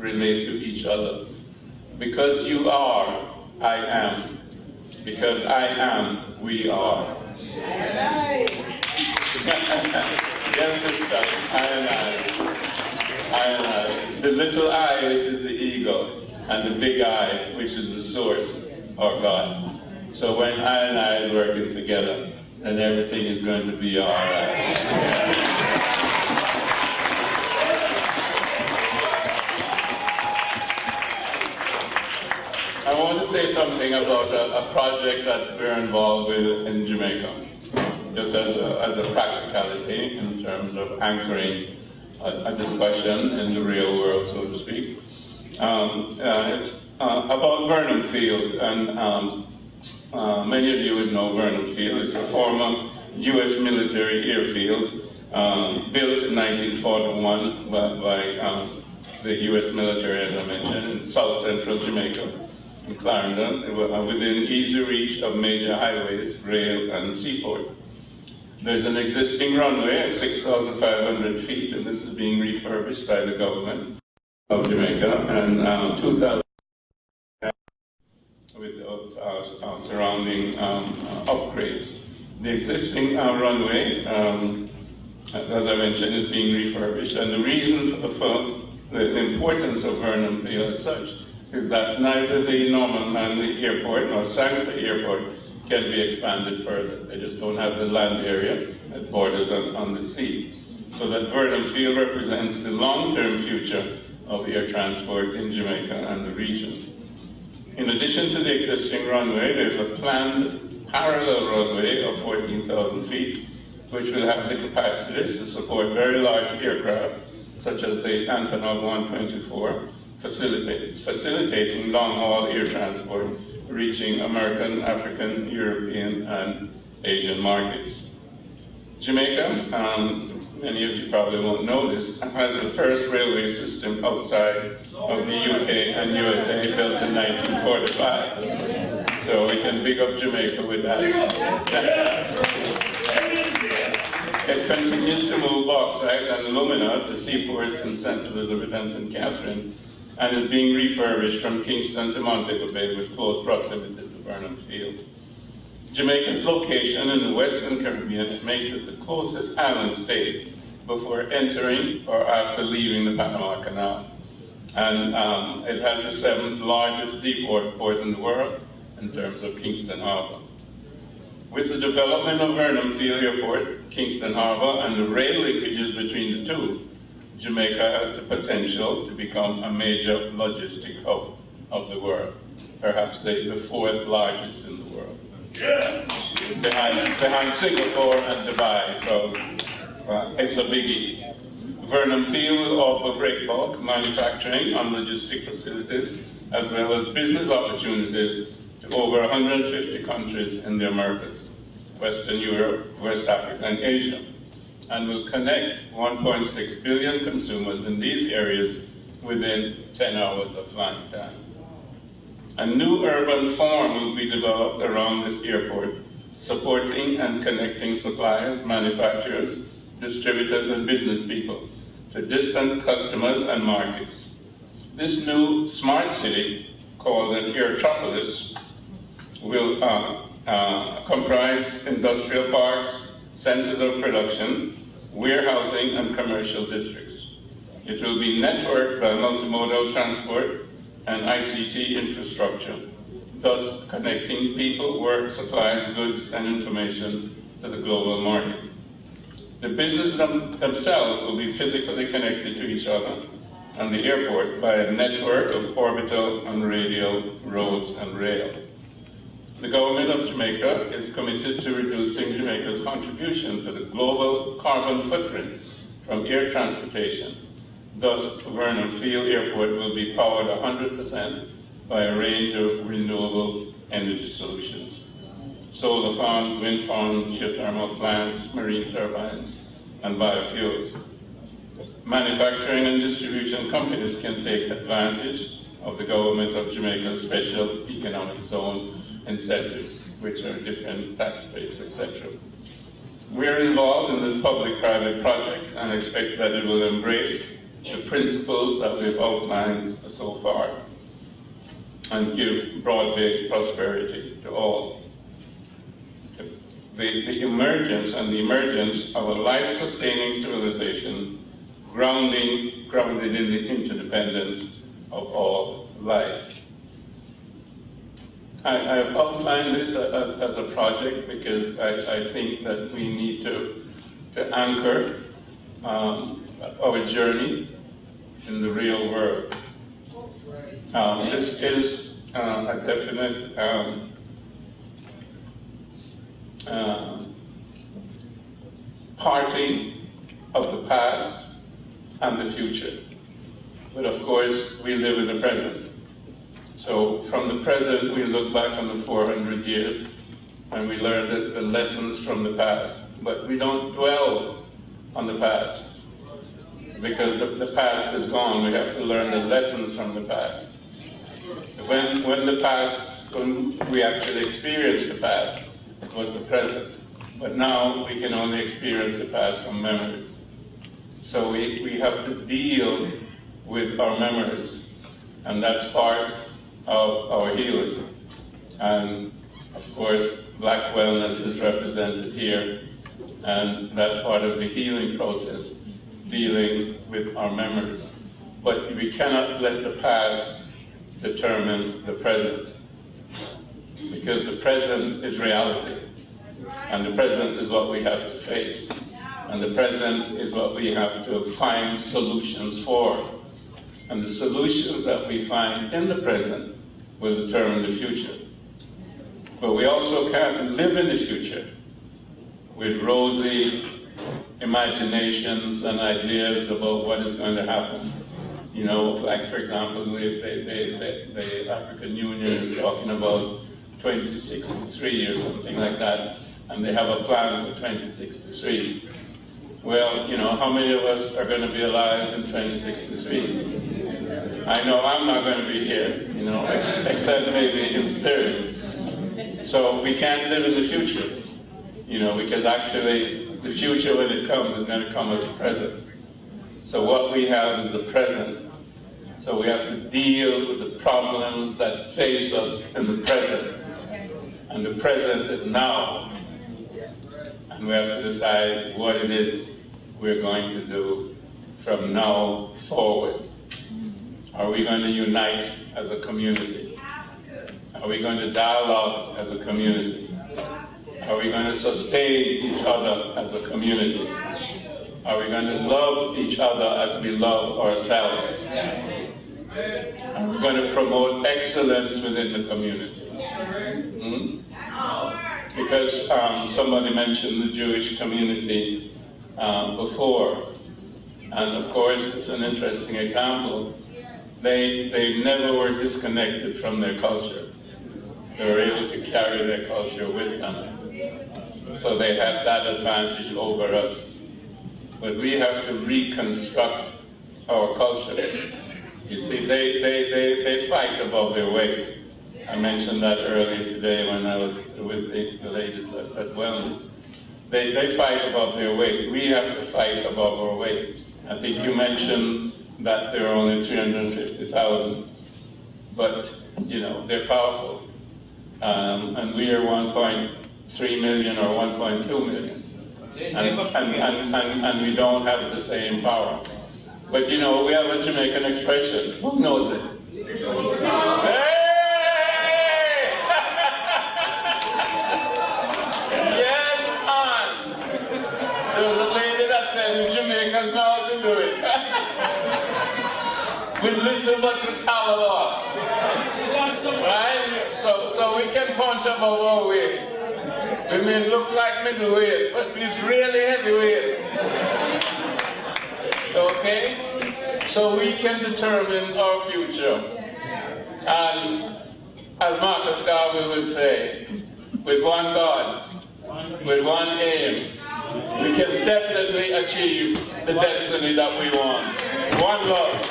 relate to each other. Because you are, I am. Because I am, we are. Yes, sister, I and I. The little I, which is the ego, and the big I, which is the source, or God. So when I and I is working together, then everything is going to be all right. I want to say something about a project that we're involved with in Jamaica, just as a practicality in terms of anchoring a discussion in the real world, so to speak. It's about Vernon Field, and many of you would know Vernon Field. It's a former U.S. military airfield built in 1941 by the U.S. military, as I mentioned, in south central Jamaica, in Clarendon, within easy reach of major highways, rail, and seaport. There's an existing runway at 6,500 feet, and this is being refurbished by the government of Jamaica, and 2,000 with surrounding upgrades. The existing runway, as I mentioned, is being refurbished, and the reason for the importance of Vernon Field as such is that neither the Norman Manley Airport nor Sangster Airport can be expanded further. They just don't have the land area that borders on the sea. So that Vernon Field represents the long-term future of air transport in Jamaica and the region. In addition to the existing runway, there's a planned parallel runway of 14,000 feet, which will have the capacities to support very large aircraft, such as the Antonov 124, facilitating long-haul air transport reaching American, African, European, and Asian markets. Jamaica, many of you probably won't know this, has the first railway system outside of the UK and USA built in 1945. So we can big up Jamaica with that. It continues to move bauxite and alumina to seaports in St. Elizabeth and St. Catherine, and is being refurbished from Kingston to Montego Bay with close proximity to Vernon Field. Jamaica's location in the Western Caribbean makes it the closest island state before entering or after leaving the Panama Canal. And it has the 7th largest deepwater port in the world in terms of Kingston Harbor. With the development of Vernon Field Airport, Kingston Harbor, and the rail linkages between the two, Jamaica has the potential to become a major logistic hub of the world, perhaps the 4th largest in the world, behind Singapore and Dubai, so it's a biggie. Vernon Field will offer breakbulk manufacturing and logistic facilities, as well as business opportunities to over 150 countries in the Americas, Western Europe, West Africa, and Asia, and will connect 1.6 billion consumers in these areas within 10 hours of flying time. A new urban form will be developed around this airport, supporting and connecting suppliers, manufacturers, distributors, and business people to distant customers and markets. This new smart city, called an Airtropolis, will comprise industrial parks, centers of production, warehousing, and commercial districts. It will be networked by multimodal transport and ICT infrastructure, thus connecting people, work, supplies, goods, and information to the global market. The businesses themselves will be physically connected to each other and the airport by a network of orbital and radial roads and rail. The government of Jamaica is committed to reducing Jamaica's contribution to the global carbon footprint from air transportation. Thus, Vernon Field Airport will be powered 100% by a range of renewable energy solutions. Solar farms, wind farms, geothermal plants, marine turbines, and biofuels. Manufacturing and distribution companies can take advantage of the government of Jamaica's special economic zone incentives, which are different tax rates, etc. We're involved in this public-private project and expect that it will embrace the principles that we've outlined so far and give broad-based prosperity to all. The emergence of a life-sustaining civilization grounded in the interdependence of all life. I've outlined this as a project because I think that we need to anchor our journey in the real world. This is a definite parting of the past and the future. But of course, we live in the present. So from the present, we look back on the 400 years and we learn the lessons from the past. But we don't dwell on the past because the past is gone. We have to learn the lessons from the past. When we actually experienced the past, it was the present. But now we can only experience the past from memories. So we have to deal with our memories, and that's part of our healing. And of course, Black wellness is represented here, and that's part of the healing process, dealing with our memories. But we cannot let the past determine the present, because the present is reality, and the present is what we have to face, and the present is what we have to find solutions for. And the solutions that we find in the present will determine the future. But we also can't live in the future with rosy imaginations and ideas about what is going to happen. You know, like for example, the African Union is talking about 2063 or something like that, and they have a plan for 2063. Well, you know, how many of us are going to be alive in 2063? I know I'm not going to be here, you know, except maybe in spirit. So we can't live in the future, you know, because actually the future, when it comes, is going to come as the present. So what we have is the present. So we have to deal with the problems that face us in the present. And the present is now. And we have to decide what it is we're going to do from now forward. Are we going to unite as a community? Are we going to dialogue as a community? Are we going to sustain each other as a community? Are we going to love each other as we love ourselves? Are we going to promote excellence within the community? Because somebody mentioned the Jewish community before. And of course, it's an interesting example. They never were disconnected from their culture. They were able to carry their culture with them. So they had that advantage over us. But we have to reconstruct our culture. You see, they fight above their weight. I mentioned that earlier today when I was with the ladies at Wellness. They fight above their weight. We have to fight above our weight. I think you mentioned that there are only 350,000, but you know they're powerful, and we are 1.3 million or 1.2 million, and we don't have the same power. But you know, we have a Jamaican expression. Who knows it? Hey! Yes, Aunt. There was a lady that said Jamaicans know how to do it. With little but with talent, right? So we can punch above our weight. We may look like middleweight, but it's really heavyweight. Okay? So we can determine our future. And as Marcus Garvey would say, with one God, with one aim, we can definitely achieve the destiny that we want. One love.